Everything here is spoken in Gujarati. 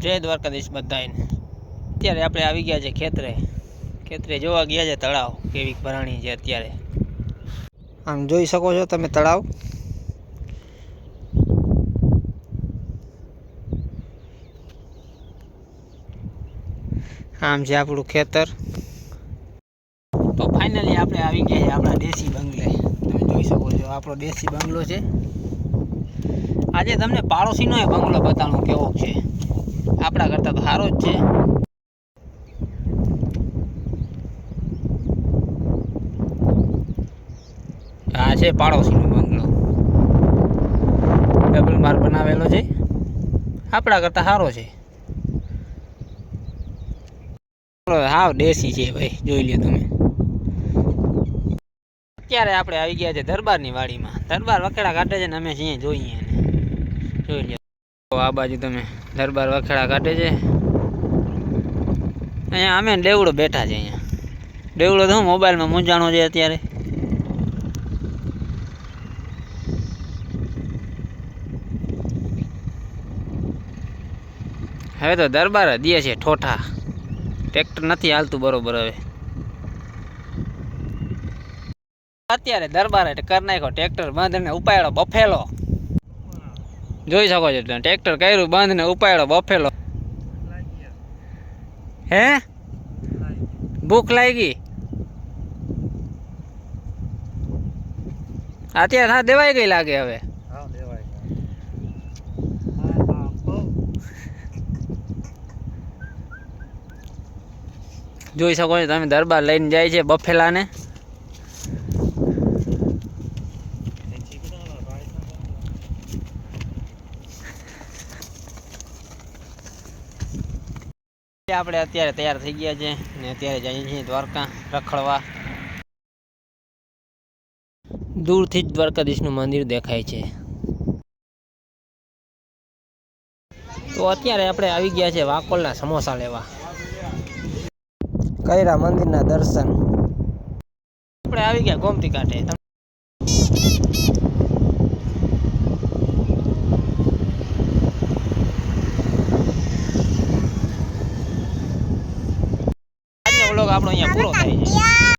જય દ્વારકાધીશ બધાને। અત્યારે આપણે આવી ગયા છે ખેતરે જોવા ગયા છે તળાવ કેવી ભરાણી છે। અત્યારે આમ જોઈ શકો છો તમે તળાવ। આમ છે આપણું ખેતર। તો ફાઇનલી આપણે આવી ગયા છે આપણા દેશી બંગલે। તમે જોઈ શકો છો આપણો દેશી બંગલો છે। આજે તમને પાડોશીનો એ બંગલો બતાવું કેવો છે। આપણા કરતાં તો સારો જ છે। આ છે પાડોશીનો બંગલો, ડબલ માર બનાવેલો છે। આપણા કરતાં સારો છે, હાવ દેશી છે ભાઈ, જોઈ લ્યો તમે। અત્યારે આપણે આવી ગયા છે દરબારની વાડીમાં। દરબાર વખેડા કાઢે છે ને અમે છીએ જોઈએ એને, જોઈ લ્યો। આ બાજુ તમે દરબાર વખેડા કાઢે છે। અહીંયા અમે દેવડો બેઠા છે। અહીંયા દેવડો તો મોબાઈલમાં મૂંઝાણો છે અત્યારે। હવે તો દરબાર દે છે ઠોઠા, ટ્રેક્ટર નથી હાલતું બરોબર। હવે અત્યારે દરબારે કરી નાખ્યો ટ્રેક્ટર બંધ ને ઉપાડ્યો બફેલો। જોઈ શકો છો ટ્રેક્ટર કર્યું બંધ ને ઉપાડ્યો બફેલો। હે ભૂખ લાગી? અત્યારે હા દેવાઈ ગઈ લાગે હવે। જોઈ શકો છો તમે દરબાર લઈને જાય છે બફેલાને। આપણે અત્યારે તૈયાર થઈ ગયા છે ને અત્યારે જઈએ છીએ દ્વારકા રખડવા। દૂરથી જ દ્વારકાધીશનું મંદિર દેખાય છે। તો અત્યારે આપણે આવી ગયા છે વાકોલના સમોસા લેવા। કર્યા મંદિરના દર્શન। આપણે આવી ગયા ગોમતી ઘાટે।